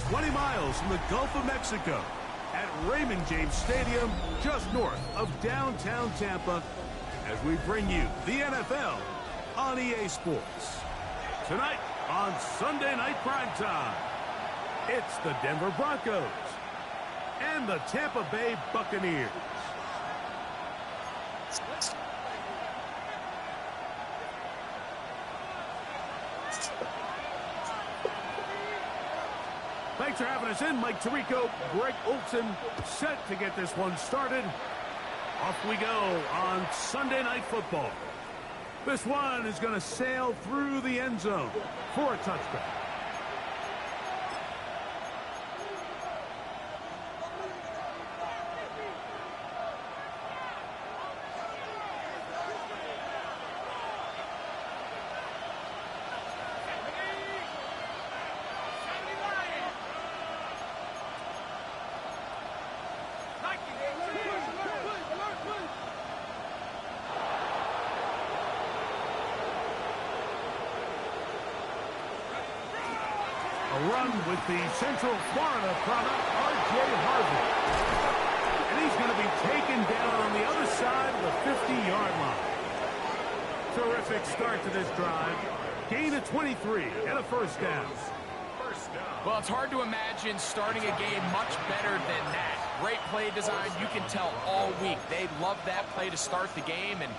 20 miles from the Gulf of Mexico at Raymond James Stadium, just north of downtown Tampa, as we bring you the NFL on EA Sports. Tonight on Sunday Night Primetime, it's the Denver Broncos and the Tampa Bay Buccaneers. Thanks for having us in. Mike Tirico, Greg Olson, set to get this one started. Off we go on Sunday Night Football. This one is going to sail through the end zone for a touchdown. A run with the Central Florida product, R.J. Harvey. And he's going to be taken down on the other side of the 50-yard line. Terrific start to this drive. Gain of 23 and a first down. Well, it's hard to imagine starting a game much better than that. Great play design. You can tell all week they love that play to start the game, and,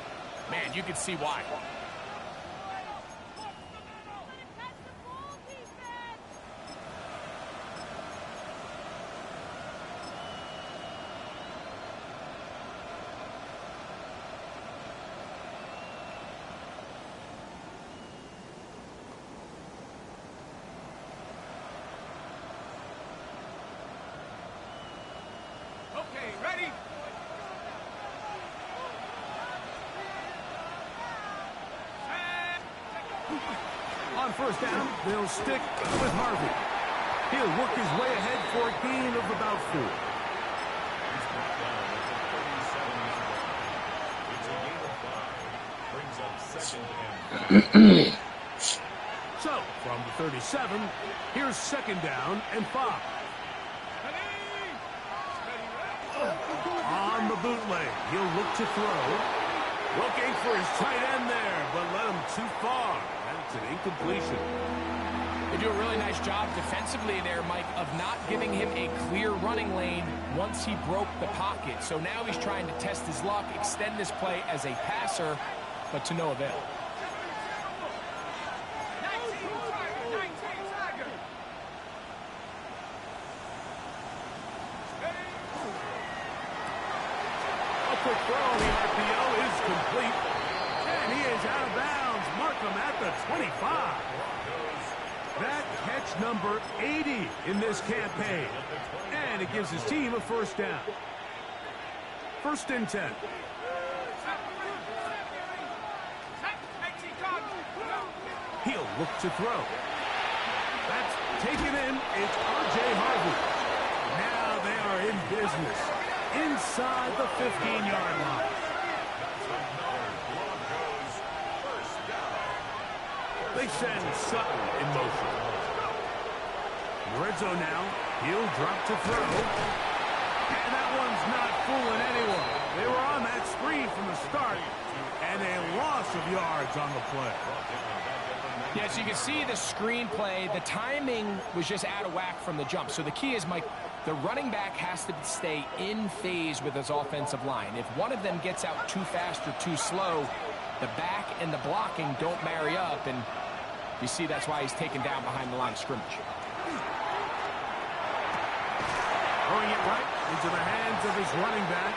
man, you can see why. Ready? On first down, they'll stick with Harvey. He'll work his way ahead for a gain of about 4. So, from the 37, here's second down and 5. On the bootleg, he'll look to throw. Looking for his tight end there, but led him too far. That's an incompletion. They do a really nice job defensively there, Mike, of not giving him a clear running lane once he broke the pocket. So now he's trying to test his luck, extend this play as a passer, but to no avail. Quick throw, the RPO is complete, and he is out of bounds. Mark him at the 25. That catch number 80 in this campaign, and it gives his team a first down. First and 10. He'll look to throw. That's taken in. It's R.J. Harvey. Now they are in business inside the 15-yard line. They send Sutton in motion. Red zone now. He'll drop to throw. And that one's not fooling anyone. They were on that screen from the start, and a loss of yards on the play. Yes, you can see the screenplay. The timing was just out of whack from the jump. So the key is, Mike, the running back has to stay in phase with his offensive line. If one of them gets out too fast or too slow, the back and the blocking don't marry up, and you see that's why he's taken down behind the line of scrimmage. Throwing it right into the hands of his running back.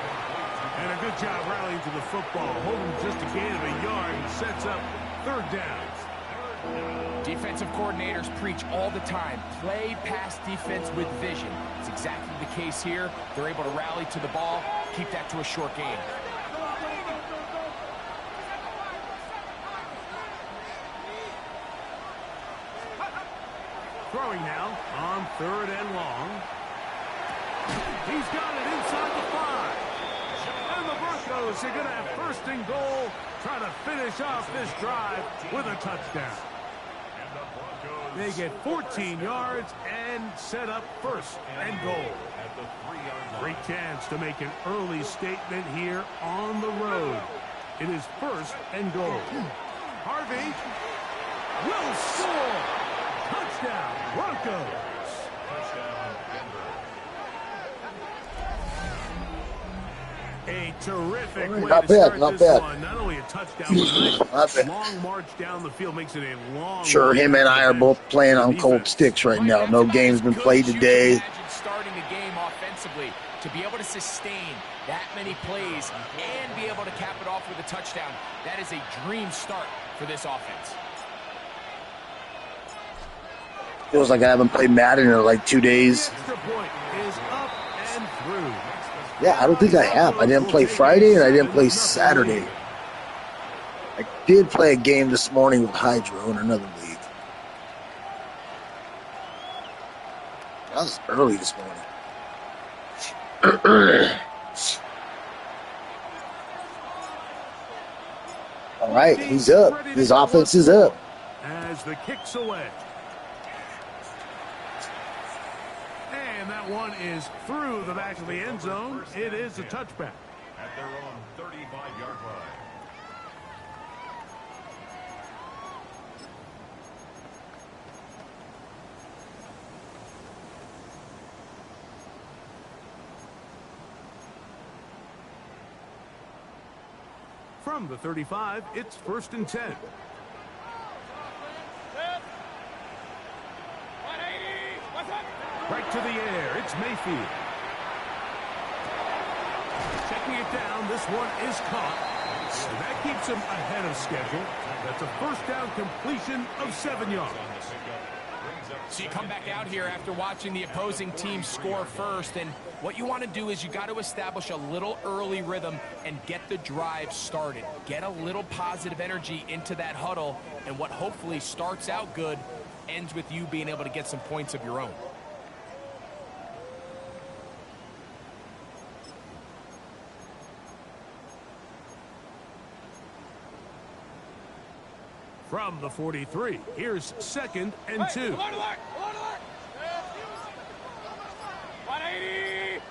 And a good job rallying to the football. Holding just a gain of a yard and sets up third downs. Defensive coordinators preach all the time, play pass defense with vision. It's exactly the case here. They're able to rally to the ball, keep that to a short game. Throwing now on third and long. He's got it inside the 5. And the Broncos are going to have first and goal, trying to finish off this drive with a touchdown. And the Broncos They get 14 yards and set up first and goal. Great chance to make an early statement here on the road. It is first and goal. Harvey will score. Touchdown, Broncos. A terrific way to start this one. Not only a touchdown, but a long march down the field makes it a long. Sure, him and I are both playing on cold sticks right now. No game's been played today. Starting the game offensively to be able to sustain that many plays and be able to cap it off with a touchdown. That is a dream start for this offense. Feels like I haven't played Madden in like 2 days. Extra point is up and through. Yeah, I don't think I have. I didn't play Friday and I didn't play Saturday. I did play a game this morning with Hydro in another league. That was early this morning. All right, he's up. His offense is up. As the kick's away. And that one is through the back of the end zone. It is a touchback. At their own 35-yard line. From the 35, it's first and 10. Right to the air, it's Mayfield. Checking it down, this one is caught. And that keeps him ahead of schedule. That's a first down completion of 7 yards. So you come back out here after watching the opposing team score first, and what you want to do is you got to establish a little early rhythm and get the drive started. Get a little positive energy into that huddle, and what hopefully starts out good ends with you being able to get some points of your own. From the 43, here's second and 2. 180.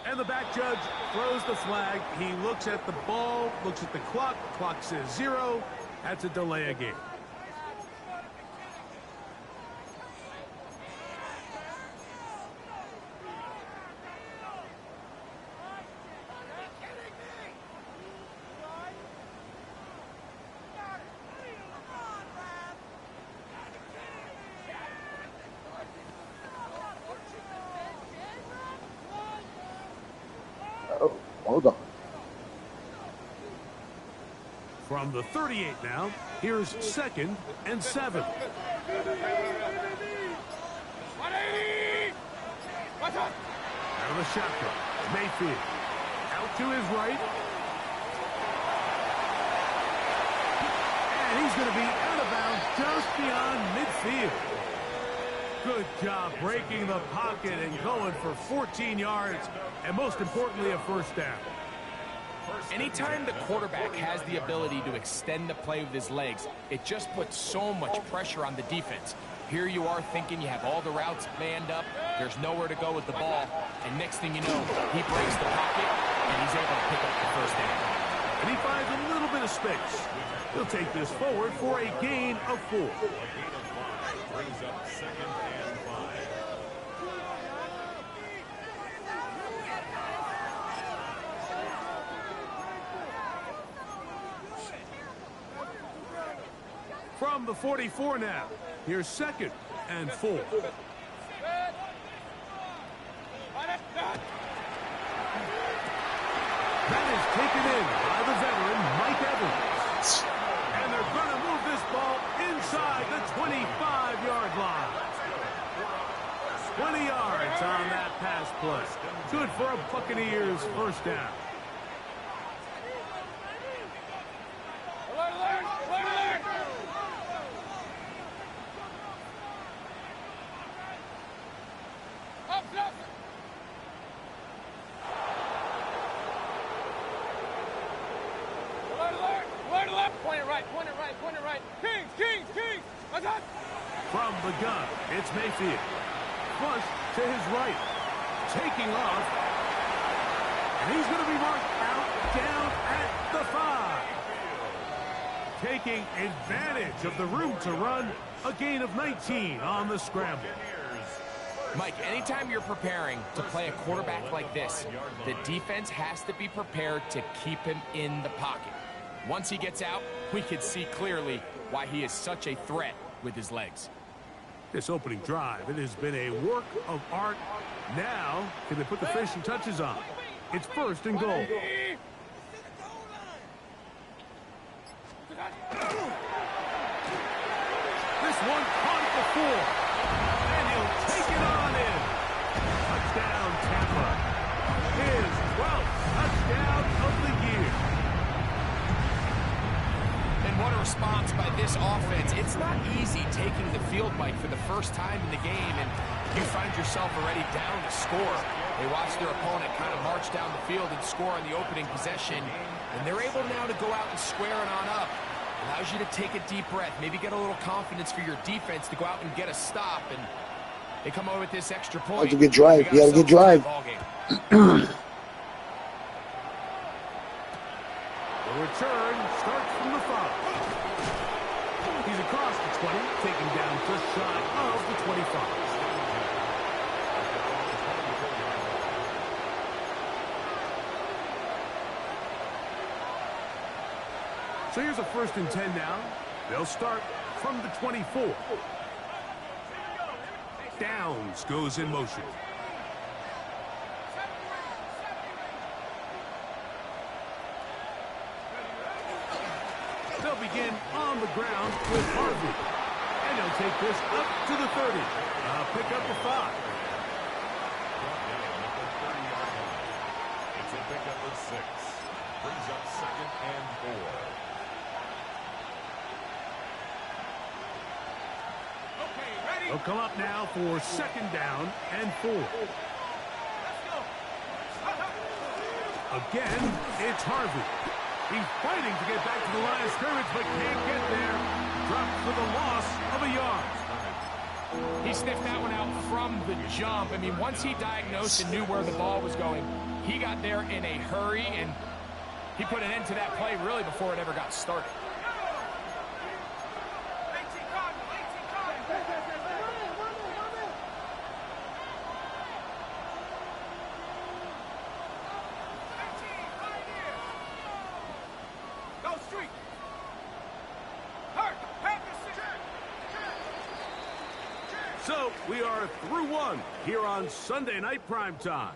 And the back judge throws the flag. He looks at the ball, looks at the clock. Clock says 0. That's a delay of game. Hold on. From the 38 now, here's second and 7. 180. Out of the shotgun, Mayfield. Out to his right. And he's going to be out of bounds just beyond midfield. Good job breaking the pocket and going for 14 yards, and most importantly, a first down. Anytime the quarterback has the ability to extend the play with his legs, it just puts so much pressure on the defense. Here you are thinking you have all the routes manned up, there's nowhere to go with the ball, and next thing you know, he breaks the pocket, and he's able to pick up the first down. And he finds a little bit of space. He'll take this forward for a gain of 4. Brings up second and 5. From the 44 now, here's second and 4. That is taken in by the veteran, Mike Evans. And they're going to move this ball inside the 25-yard line. 20 yards on that pass play. Good for a Buccaneers first down. From the gun, it's Mayfield. Flush to his right. Taking off. And he's going to be marked out down at the 5. Taking advantage of the room to run. A gain of 19 on the scramble. Mike, anytime you're preparing to play a quarterback like this, the defense has to be prepared to keep him in the pocket. Once he gets out, we can see clearly why he is such a threat with his legs. This opening drive, it has been a work of art. Now, can they put the finishing touches on? It's 1st and goal. This one caught at the 4. And he'll take it on in. Touchdown, Tampa. His 12th touchdown of the year. And what a response by this offense. It's not easy taking the field, Mike, for the first time in the game, and you find yourself already down to score. They watch their opponent kind of march down the field and score on the opening possession, and they're able now to go out and square it on up. Allows you to take a deep breath, maybe get a little confidence for your defense to go out and get a stop, and they come over with this extra point. That's a good drive. You got a good drive. The return starts from the 5. He's across the 20, taking down just shy of the 25. So here's a 1st and 10 now. They'll start from the 24. Downs goes in motion. They'll begin on the ground with Harvey. And they'll take this up to the 30. Pick up the 5. It's a pickup of 6. Brings up 2nd and 4. They'll come up now for 2nd down and 4. Again, it's Harvey. He's fighting to get back to the line of scrimmage, but can't get there. Dropped for the loss of a yard. He sniffed that one out from the jump. I mean, once he diagnosed and knew where the ball was going, he got there in a hurry, and he put an end to that play really before it ever got started. So we are through 1 here on Sunday Night Primetime.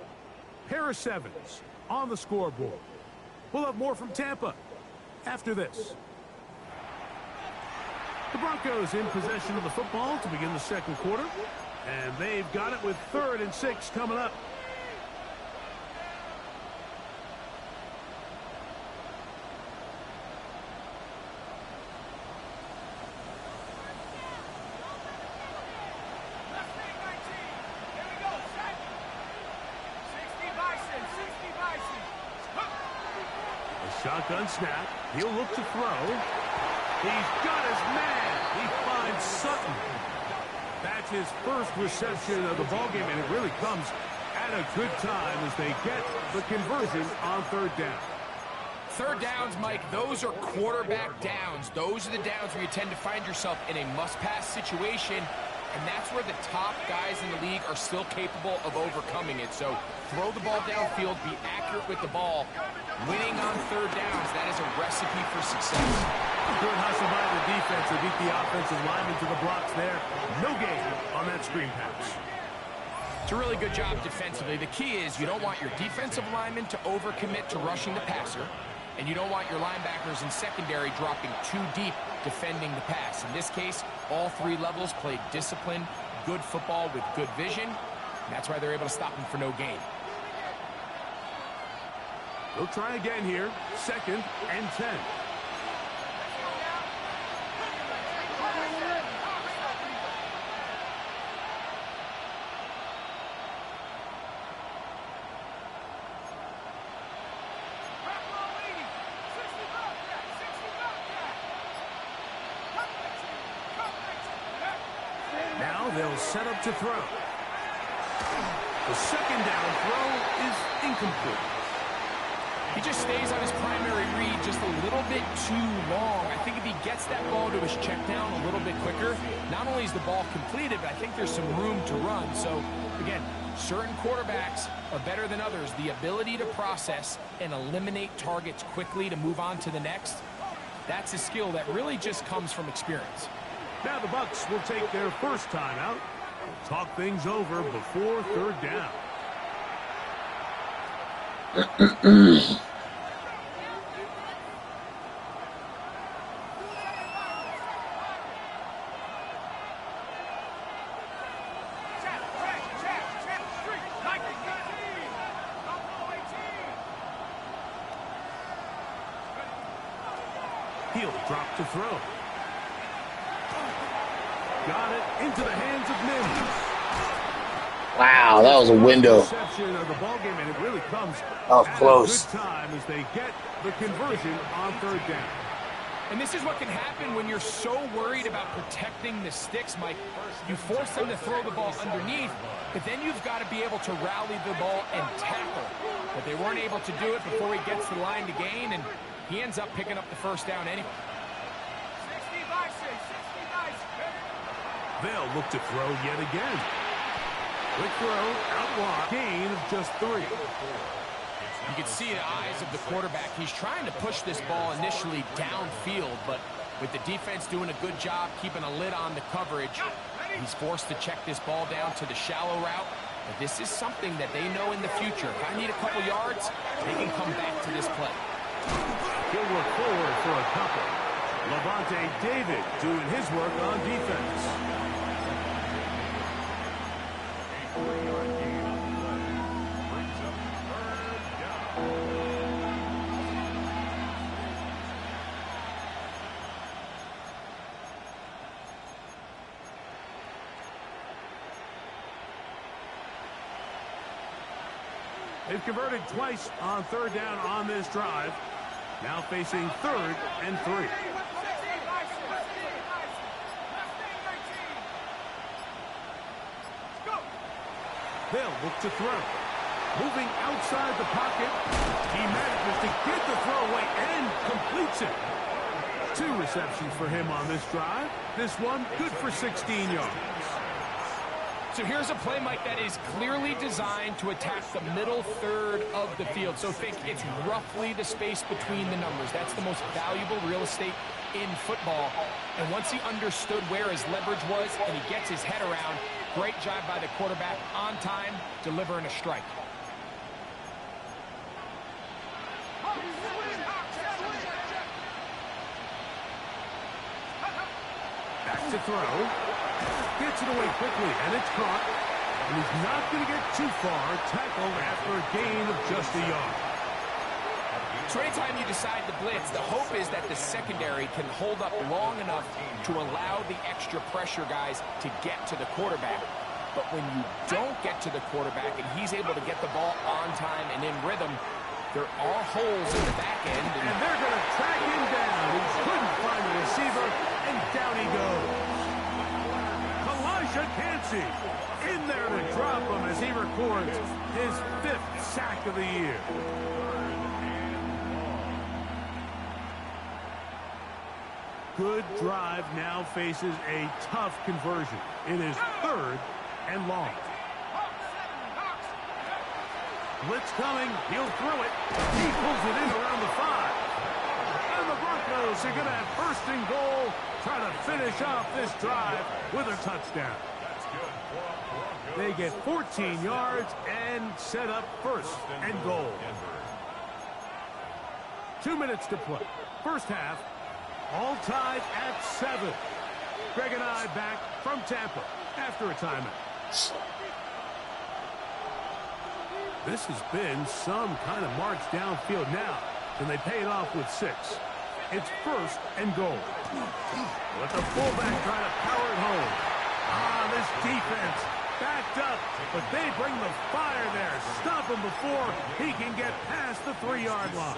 Pair of 7s on the scoreboard. We'll have more from Tampa after this. The Broncos in possession of the football to begin the 2nd quarter. And they've got it with 3rd and 6 coming up. Shotgun snap. He'll look to throw. He's got his man. He finds Sutton. That's his first reception of the ballgame, and it really comes at a good time as they get the conversion on 3rd down. 3rd downs, Mike, those are quarterback downs. Those are the downs where you tend to find yourself in a must-pass situation, and that's where the top guys in the league are still capable of overcoming it. So throw the ball downfield, be accurate with the ball. Winning on 3rd downs, that is a recipe for success. Good hustle by the defense to beat the offensive lineman to the blocks there. No gain on that screen pass. It's a really good job defensively. The key is you don't want your defensive lineman to overcommit to rushing the passer, and you don't want your linebackers in secondary dropping too deep defending the pass. In this case, all 3 levels played disciplined, good football with good vision. And that's why they're able to stop him for no gain. They'll try again here. 2nd and 10. They'll set up to throw. The second down throw is incomplete. He just stays on his primary read just a little bit too long. I think if he gets that ball to his check down a little bit quicker, not only is the ball completed, but I think there's some room to run. So, again, certain quarterbacks are better than others. The ability to process and eliminate targets quickly to move on to the next, that's a skill that really just comes from experience. Now the Bucs will take their first timeout. Talk things over before third down. He'll drop to throw. Got it into the hands of Mims. Wow, that was a window. Of the ball game, and it really comes That was close. at a good time as they get the conversion on third down. And this is what can happen when you're so worried about protecting the sticks, Mike. You force them to throw the ball underneath, but then you've got to be able to rally the ball and tackle. But they weren't able to do it before he gets the line to gain, and he ends up picking up the first down anyway. They'll look to throw yet again. Quick throw, out wide, gain of just 3. You can see the eyes of the quarterback. He's trying to push this ball initially downfield, but with the defense doing a good job keeping a lid on the coverage, he's forced to check this ball down to the shallow route. But this is something that they know in the future. If I need a couple yards, they can come back to this play. He'll work forward for a couple. Levante David doing his work on defense. They've converted twice on third down on this drive. Now facing 3rd and 3. They'll look to throw. Moving outside the pocket. He manages to get the throw away and completes it. 2 receptions for him on this drive. This one good for 16 yards. So here's a play, Mike, that is clearly designed to attack the middle third of the field. So think it's roughly the space between the numbers. That's the most valuable real estate in football. And once he understood where his leverage was and he gets his head around, great job by the quarterback on time, delivering a strike. Back to throw. Gets it away quickly, and it's caught. And he's not going to get too far. Tackled after a gain of just a yard. So anytime you decide to blitz, the hope is that the secondary can hold up long enough to allow the extra pressure guys to get to the quarterback. But when you don't get to the quarterback and he's able to get the ball on time and in rhythm, there are holes in the back end. And they're going to track him down. He couldn't find the receiver, and down he goes. Kancey in there to drop him as he records his 5th sack of the year. Good drive now faces a tough conversion. It is 3rd and long. Blitz coming. He'll throw it. He pulls it in around the 5. And the Broncos are going to have 1st and goal. Try to finish off this drive with a touchdown. They get 14 yards and set up 1st and goal. 2 minutes to play. First half, all tied at 7. Greg and I back from Tampa after a timeout. This has been some kind of march downfield now. Can they pay it off with 6? It's 1st and goal. Let the fullback try to power it home. This defense backed up, but they bring the fire there. Stop him before he can get past the 3-yard line.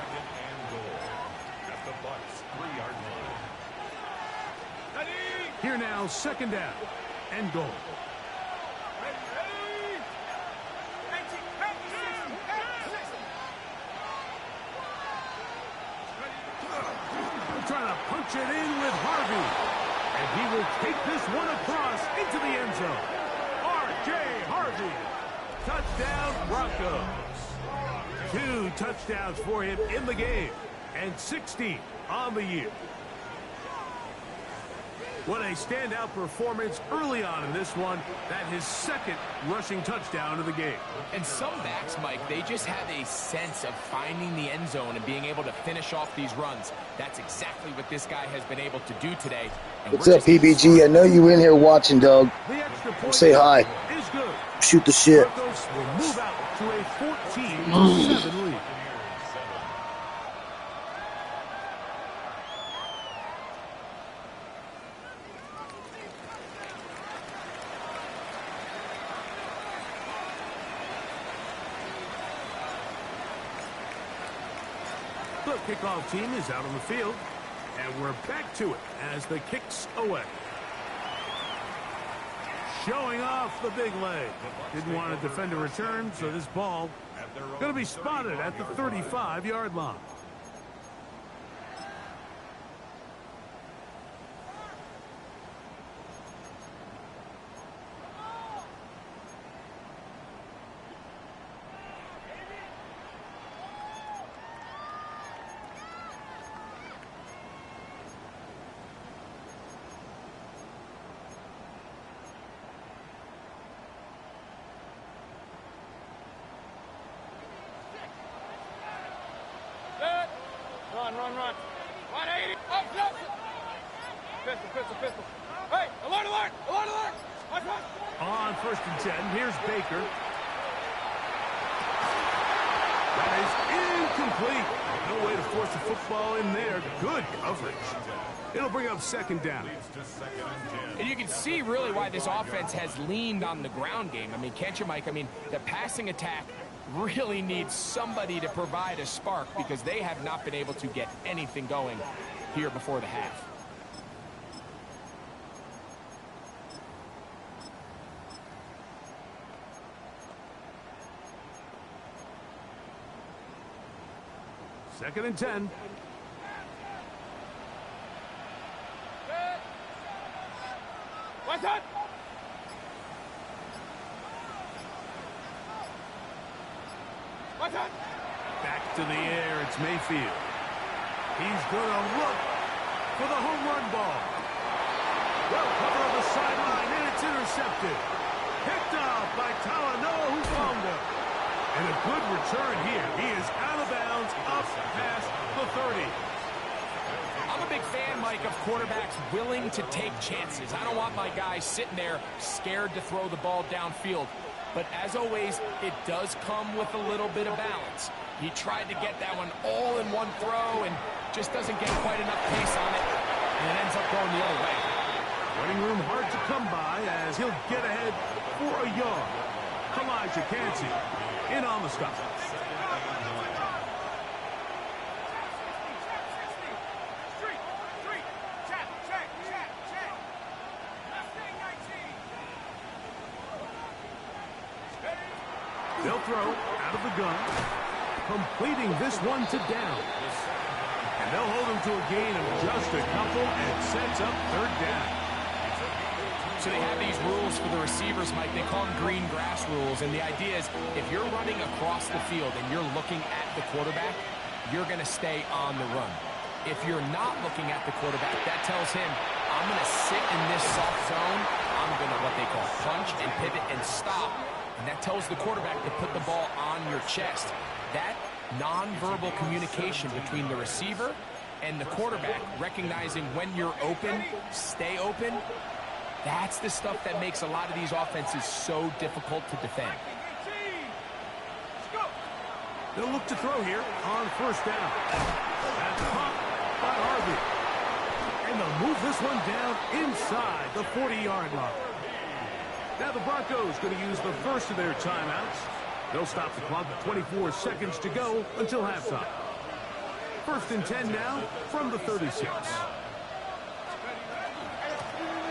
At the Bucs 3-yard line. Here now, 2nd down. and goal. Trying to punch it in with Harvey. And he will take this one across into the end zone. R.J. Harvey. Touchdown, Broncos. 2 touchdowns for him in the game. And 16 on the year. What a standout performance early on in this one. That his second rushing touchdown of the game. And some backs, Mike, they just have a sense of finding the end zone and being able to finish off these runs. That's exactly what this guy has been able to do today. And what's up, PBG? I know you in here watching, dog. Come say hi. Is good. Shoot the shit. Broncos will move out to a 14-7 lead. The kickoff team is out on the field, and we're back to it as the kicks away. Showing off the big leg. Didn't want to defend a return, so this ball going to be spotted at the 35-yard line. Run. 180. Up, pistol. Hey, alert. On 1st and 10, here's Baker. That is incomplete. No way to force the football in there. Good coverage. It'll bring up 2nd down. And you can see really why this offense has leaned on the ground game. I mean, can't you, Mike? I mean, the passing attack really needs somebody to provide a spark because they have not been able to get anything going here before the half. Second and 10. What's up? Back to the air, it's Mayfield. He's going to look for the home run ball. Well covered on the sideline, and it's intercepted. Picked up by Talanoa Hufanga. And a good return here. He is out of bounds, up past the 30. I'm a big fan, Mike, of quarterbacks willing to take chances. I don't want my guys sitting there scared to throw the ball downfield. But as always, it does come with a little bit of balance. He tried to get that one all in one throw and just doesn't get quite enough pace on it, and it ends up going the other way. Running room hard to come by as he'll get ahead for a yard. Elijah Cansey in on the stop. They'll throw out of the gun, completing this one to down. And they'll hold him to a gain of just a couple and sets up 3rd down. So they have these rules for the receivers, Mike. They call them green grass rules. And the idea is if you're running across the field and you're looking at the quarterback, you're going to stay on the run. If you're not looking at the quarterback, that tells him, I'm going to sit in this soft zone. I'm going to what they call punch and pivot and stop. And that tells the quarterback to put the ball on your chest. That nonverbal communication between the receiver and the quarterback, recognizing when you're open, stay open, that's the stuff that makes a lot of these offenses so difficult to defend. They'll look to throw here on 1st down. That's caught by Harvey. And they'll move this one down inside the 40-yard line. Now the Broncos going to use the first of their timeouts. They'll stop the clock with 24 seconds to go until halftime. 1st and 10 now from the 36.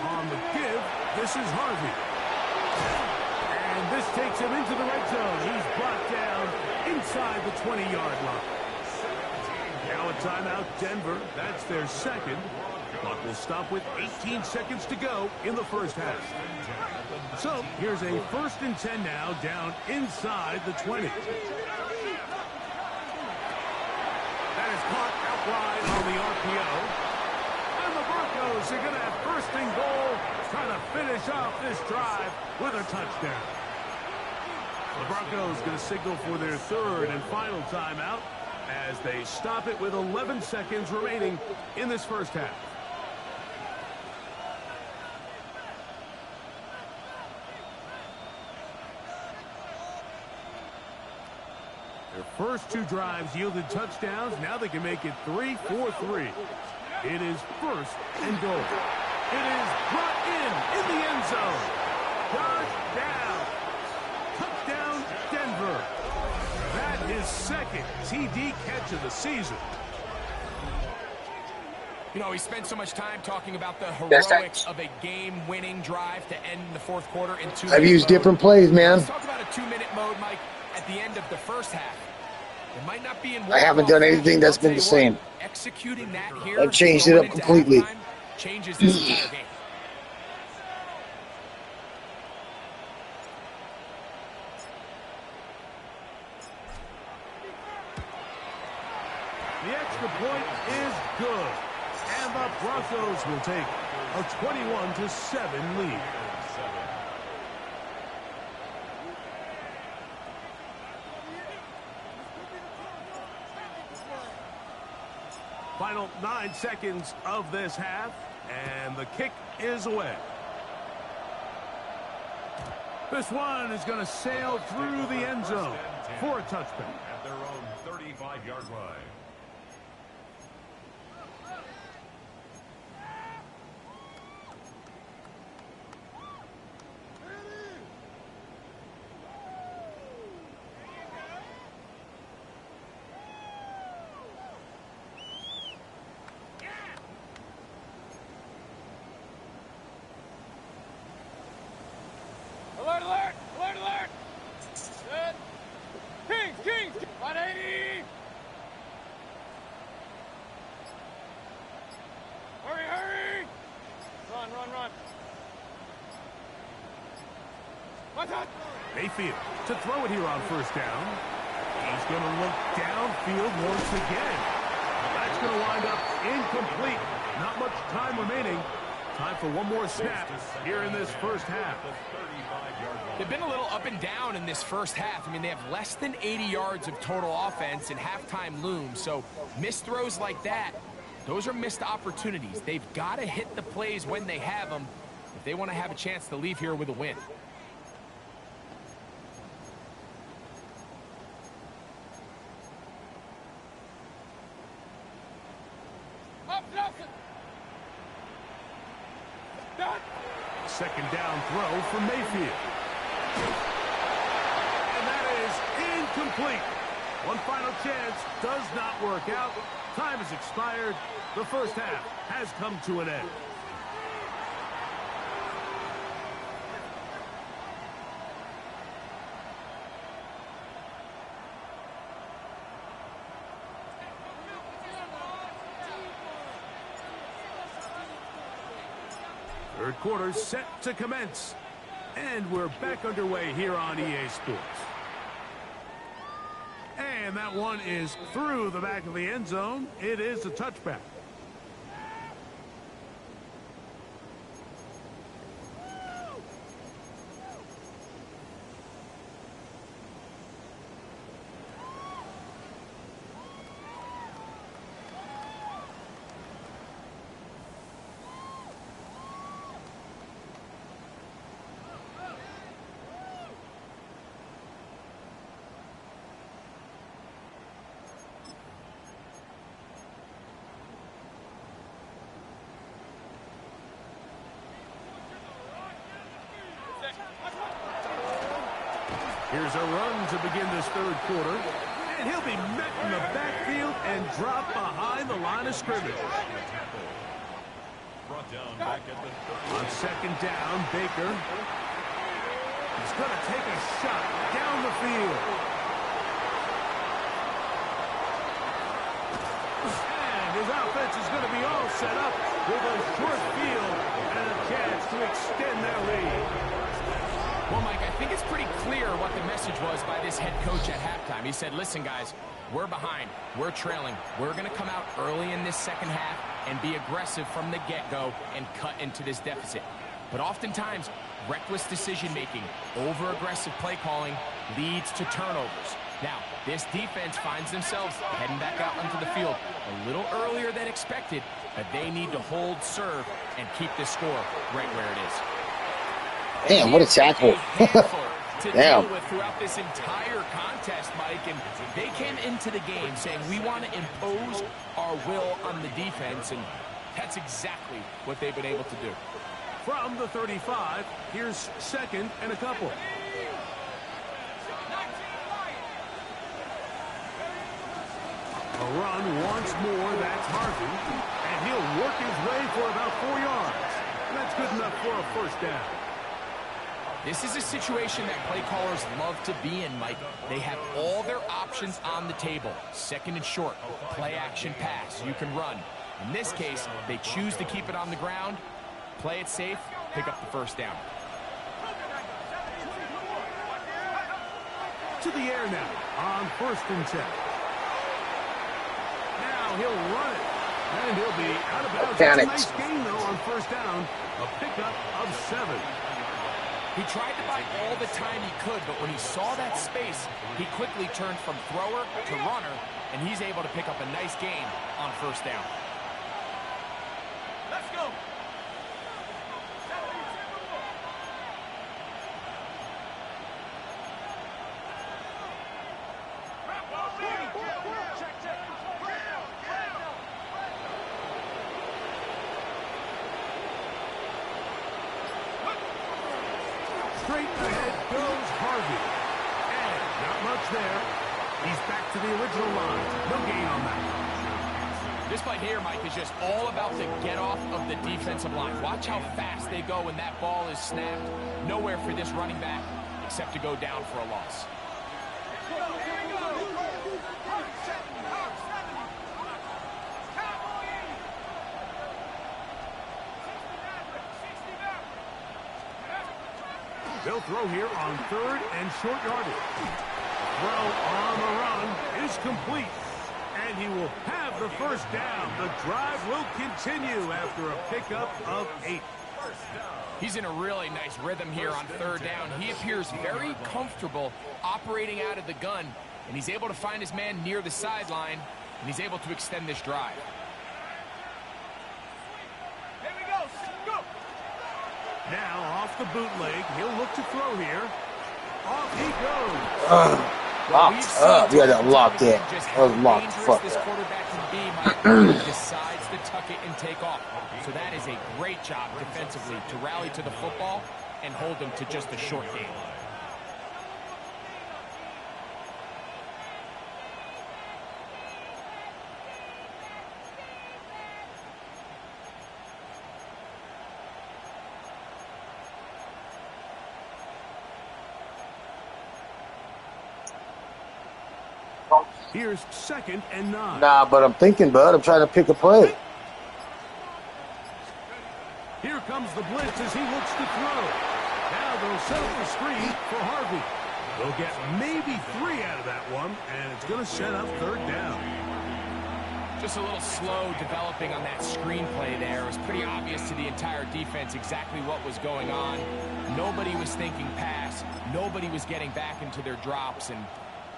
On the give, This is Harvey. And this takes him into the red zone. He's brought down inside the 20-yard line. Now a timeout, Denver. That's their second. Clock will stop with 18 seconds to go in the first half. So here's a 1st and 10 now, down inside the 20. That is caught out wide on the RPO. And the Broncos are going to have 1st and goal, trying to finish off this drive with a touchdown. The Broncos going to signal for their 3rd and final timeout as they stop it with 11 seconds remaining in this first half. Their first 2 drives yielded touchdowns. Now they can make it 3-4-3. It is 1st and goal. It is brought in the end zone. Touchdown. Touchdown, Denver. That is 2nd TD catch of the season. You know, we spent so much time talking about the heroics of a game-winning drive to end the 4th quarter in 2-minute I've used different plays, man. Let's talk about a 2-minute mode, Mike, at the end of the first half. It might not be in I haven't done anything that's been the same. Executing that here, I've changed it up completely. Changes this entire game. The extra point is good. And the Broncos will take a 21-7 lead. Final 9 seconds of this half, and the kick is away. This one is going to sail through the end zone for a touchback. At their own 35-yard line. Alert, alert! Alert, alert! Set. Kings! 180! Hurry! Run! What's that? Mayfield to throw it here on 1st down. He's going to look downfield once again. That's going to wind up incomplete. Not much time remaining. Time for one more snap here in this first half. They've been a little up and down in this first half. I mean, they have less than 80 yards of total offense and halftime looms. So missed throws like that, those are missed opportunities. They've got to hit the plays when they have them if they want to have a chance to leave here with a win. Second down throw for Mayfield. And that is incomplete. One final chance does not work out. Time has expired. The first half has come to an end. Third quarter set to commence. And we're back underway here on EA Sports. And that one is through the back of the end zone. It is a touchback. Here's a run to begin this third quarter. And he'll be met in the backfield and dropped behind the line of scrimmage. down back at the 30. On second down, Baker. He's going to take a shot down the field. And his offense is going to be all set up with a short field and a chance to extend their lead. Well, Mike, I think it's pretty clear what the message was by this head coach at halftime. He said, listen, guys, we're behind. We're trailing. We're going to come out early in this second half and be aggressive from the get-go and cut into this deficit. But oftentimes, reckless decision-making, over-aggressive play calling leads to turnovers. Now, this defense finds themselves heading back out onto the field a little earlier than expected, but they need to hold serve and keep this score right where it is. Damn, what a tackle. To Damn. deal with throughout this entire contest, Mike, and they came into the game saying we want to impose our will on the defense, and that's exactly what they've been able to do. From the 35, here's second and a couple. A run once more, that's Harvey, and he'll work his way for about 4 yards. That's good enough for a first down. This is a situation that play callers love to be in, Mike. They have all their options on the table. Second and short, play action pass, you can run. In this case, they choose to keep it on the ground, play it safe, pick up the first down. To the air now on 1st and 10. Now he'll run it, and he'll be out of bounds. That's a nice gain, though, on first down. A pickup of 7. He tried to buy all the time he could, but when he saw that space, he quickly turned from thrower to runner, and he's able to pick up a nice gain on first down. Let's go. Straight ahead goes Harvey. And not much there. He's back to the original line. No gain on that. This play here, Mike, is just all about the get-off of the defensive line. Watch how fast they go when that ball is snapped. Nowhere for this running back except to go down for a loss. They'll throw here on 3rd and short yardage. Throw on the run is complete. And he will have the first down. The drive will continue after a pickup of 8. He's in a really nice rhythm here on 3rd down. He appears very comfortable operating out of the gun, and he's able to find his man near the sideline, and he's able to extend this drive. Here we go. Go. Now off the bootleg, he'll look to throw here. Off he goes. Locked up. Yeah, that locked in. That was locked. Fuck This that. quarterback can be, Mike, decides to tuck it and take off. So that is a great job defensively to rally to the football and hold them to just a short game. Here's 2nd and 9. Nah, but I'm thinking, bud. I'm trying to pick a play. Here comes the blitz as he looks to throw. Now they'll set up the screen for Harvey. They'll get maybe 3 out of that one, and it's going to set up 3rd down. Just a little slow developing on that screenplay there. It was pretty obvious to the entire defense exactly what was going on. Nobody was thinking pass. Nobody was getting back into their drops, and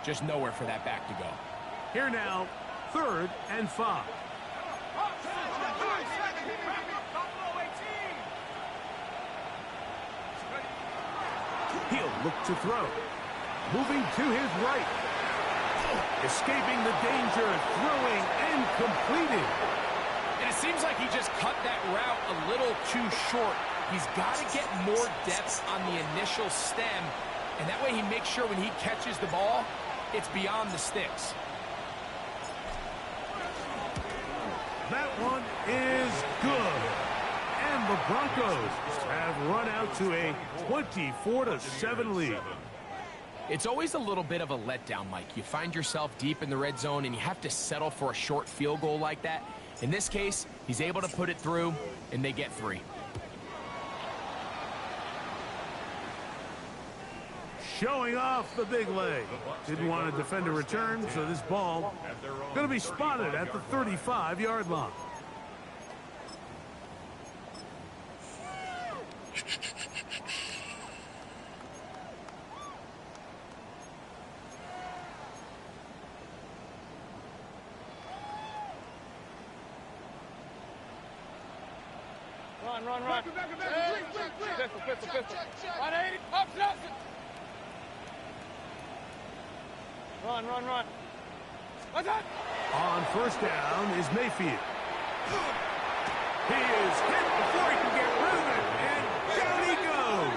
just nowhere for that back to go. Here now, 3rd and 5. He'll look to throw. Moving to his right. Escaping the danger, throwing and completing. And it seems like he just cut that route a little too short. He's got to get more depth on the initial stem, and that way he makes sure when he catches the ball, it's beyond the sticks. That one is good. Broncos have run out to a 24-7 lead. It's always a little bit of a letdown, Mike. You find yourself deep in the red zone, and you have to settle for a short field goal like that. In this case, he's able to put it through, and they get 3. Showing off the big leg. Didn't want to defend a return, so this ball going to be spotted at the 35-yard line. Run. Pistol. 180. Up, Johnson. Run. What's that? On first down is Mayfield. He is hit before he can get rid of it, and down he goes.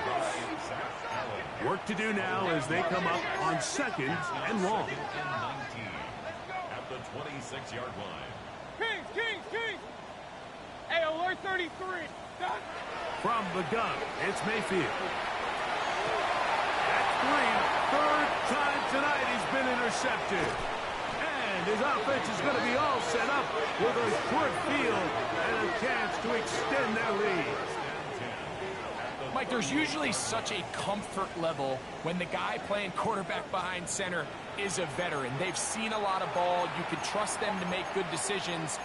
Work to do now as they come up on 2nd and long. At the 26-yard line. Kings. Hey, alert 33. Done. From the gun, it's Mayfield. That's 3. Third time tonight he's been intercepted. And his offense is going to be all set up with a short field and a chance to extend their lead. Mike, there's usually such a comfort level when the guy playing quarterback behind center is a veteran. They've seen a lot of ball. You can trust them to make good decisions.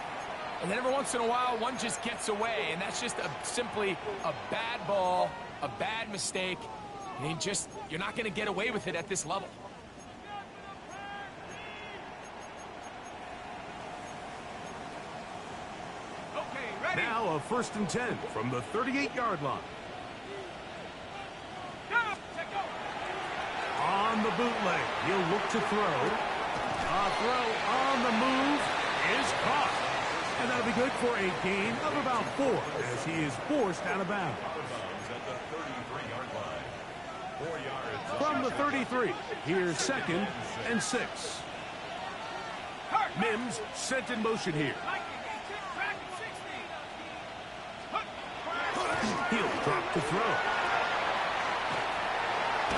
And then every once in a while, one just gets away, and that's just simply a bad ball, a bad mistake. And you're not going to get away with it at this level. Okay, ready? Now a 1st and 10 from the 38-yard line. On the bootleg, he'll look to throw. A throw on the move is caught. And that'll be good for a gain of about 4 as he is forced out of bounds. From the 33, here's 2nd and 6. Mims sent in motion here. He'll drop to throw.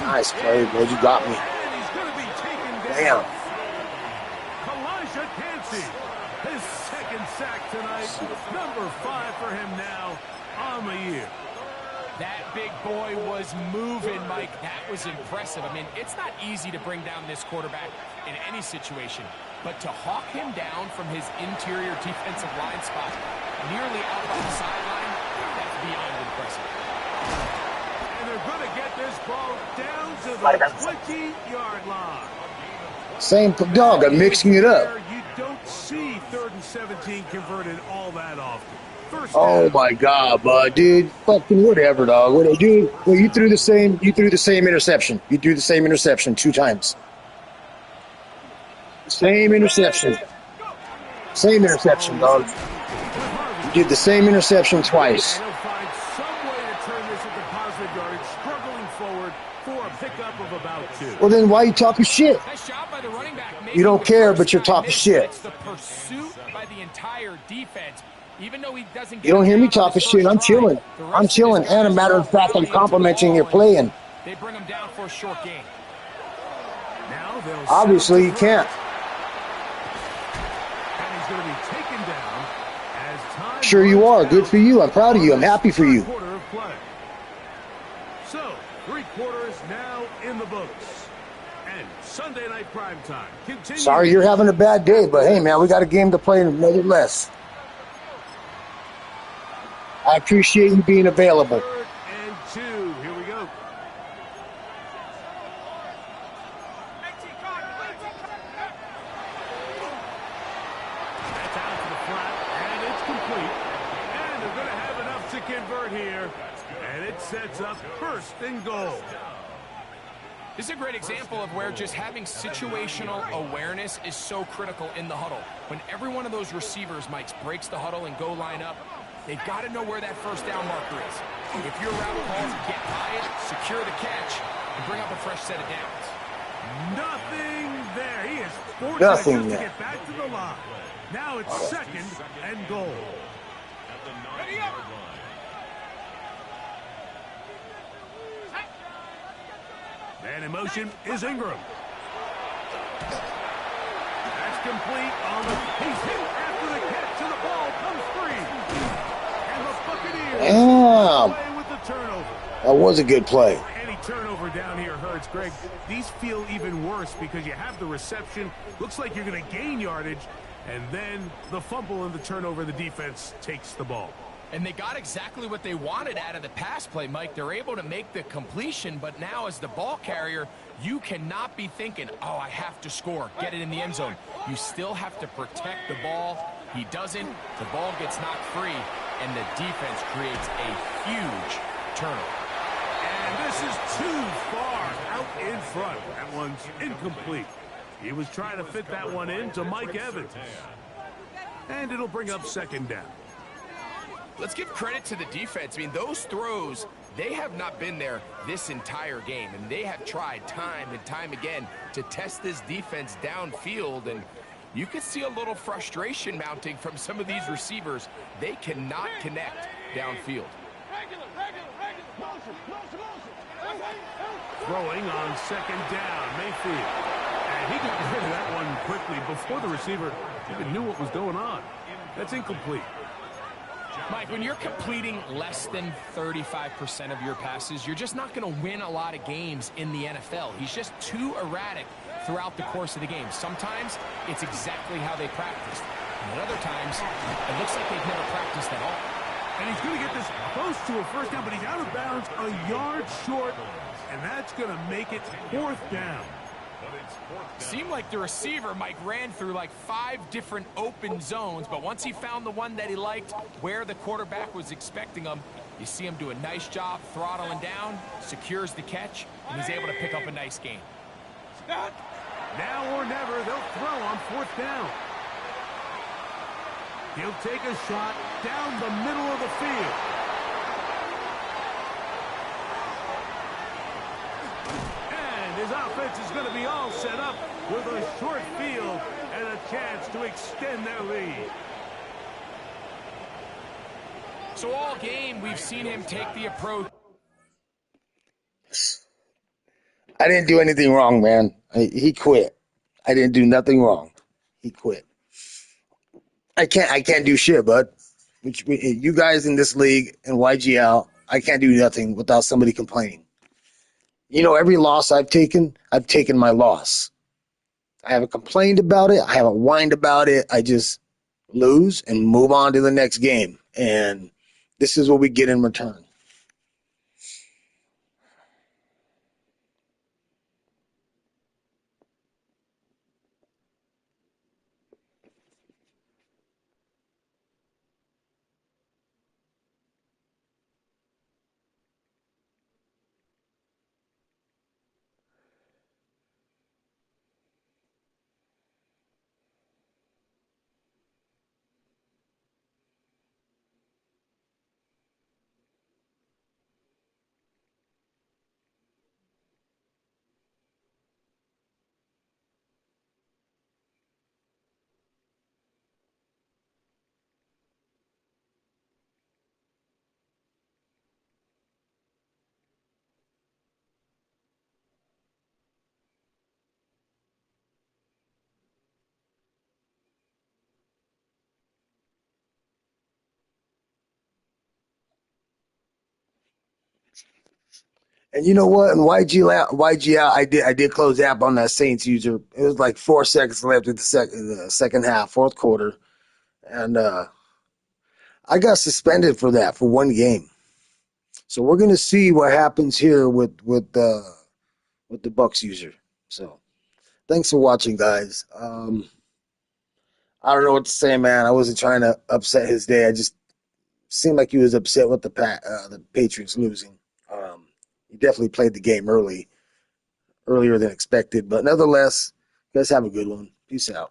Nice play, bro. You got me. And he's going to be taken down. Damn. Kalijah Kancey, his 2nd sack tonight. Number 5 for him now on the year. That big boy was moving, Mike. That was impressive. I mean, it's not easy to bring down this quarterback in any situation, but to hawk him down from his interior defensive line spot nearly out by the sideline, that's beyond impressive. And they're going to get this ball down to the 20-yard line. Same dog. I'm mixing it up. You don't see 3rd and 17 converted all that often. First Oh down. my God, bud, dude. Fucking whatever, dog. What, dude? Well, you threw the same interception. You threw the same interception 2 times. Same interception. Same interception, dog. You did the same interception twice. And he'll find some way to turn this into positive yardage, struggling forward for a pickup of about 2. Well, then why you talking shit? Nice job by the running back. You don't care, but you're talking shit. It's the pursuit by the entire defense. Even though he doesn't get You don't hear me down on talking his shit. I'm first try, chilling. the rest I'm of chilling. his And a guys matter of are fact, I'm really into the complimenting your ball, playing. They bring him down for a short gain. Now they'll Obviously, you can't. And he's going to be taken down as time Sure you runs are. Good for you. I'm proud of you. I'm happy for you. Quarter of play. So, 3 quarters now in the books. And Sunday night primetime continues. Sorry you're having a bad day, but hey, man, we got a game to play nevertheless. I appreciate you being available. 3rd and 2. Here we go. That's out to the flat, and it's complete. And they're going to have enough to convert here. And it sets up 1st and goal. This is a great example of where just having situational awareness is so critical in the huddle. When every one of those receivers, Mike, breaks the huddle and go line up, they've got to know where that 1st down marker is. If your route calls, get by it, secure the catch, and bring up a fresh set of downs. Nothing there. He is fortunate Nothing just to there. get back to the line. Now it's 2nd and goal. At the 9-yard line. And in motion is Ingram. That's complete on the... He's hit after the catch, and the ball comes free. And the Buccaneers Damn. away with the turnover. That was a good play. Any turnover down here hurts, Greg. These feel even worse because you have the reception. Looks like you're going to gain yardage. And then the fumble and the turnover, the defense takes the ball. And they got exactly what they wanted out of the pass play, Mike. They're able to make the completion, but now as the ball carrier, you cannot be thinking, oh, I have to score, get it in the end zone. You still have to protect the ball. He doesn't. The ball gets knocked free, and the defense creates a huge turnover. And this is too far out in front. That one's incomplete. He was trying to fit that one in to Mike Evans. And it'll bring up second down. Let's give credit to the defense. I mean, those throws, they have not been there this entire game, and they have tried time and time again to test this defense downfield, and you could see a little frustration mounting from some of these receivers. They cannot connect downfield. Throwing on second down, Mayfield. And he got rid of that one quickly before the receiver even knew what was going on. That's incomplete. Mike, when you're completing less than 35% of your passes, you're just not going to win a lot of games in the NFL. He's just too erratic throughout the course of the game. Sometimes it's exactly how they practiced. And at other times, it looks like they've never practiced at all. And he's going to get this close to a first down, but he's out of bounds a yard short, and that's going to make it fourth down. Seemed like the receiver, Mike, ran through like 5 different open zones, but once he found the one that he liked, where the quarterback was expecting him, you see him do a nice job throttling down, secures the catch, and he's able to pick up a nice gain. Now or never, they'll throw on fourth down. He'll take a shot down the middle of the field. And his offense is going to be all set up with a short field and a chance to extend their lead. So all game, we've seen him take the approach. I didn't do anything wrong, man. He quit. I didn't do nothing wrong. He quit. I can't do shit, bud. You guys in this league and YGL, I can't do nothing without somebody complaining. You know, every loss I've taken my loss. I haven't complained about it. I haven't whined about it. I just lose and move on to the next game. And this is what we get in return. And you know what? In YGL, I did close the app on that Saints user. It was like 4 seconds left in the second half, fourth quarter, and I got suspended for that for one game. So we're gonna see what happens here with the Bucks user. So thanks for watching, guys. I don't know what to say, man. I wasn't trying to upset his day. I just seemed like he was upset with the Patriots losing. He definitely played the game earlier than expected. But nonetheless, you guys have a good one. Peace out.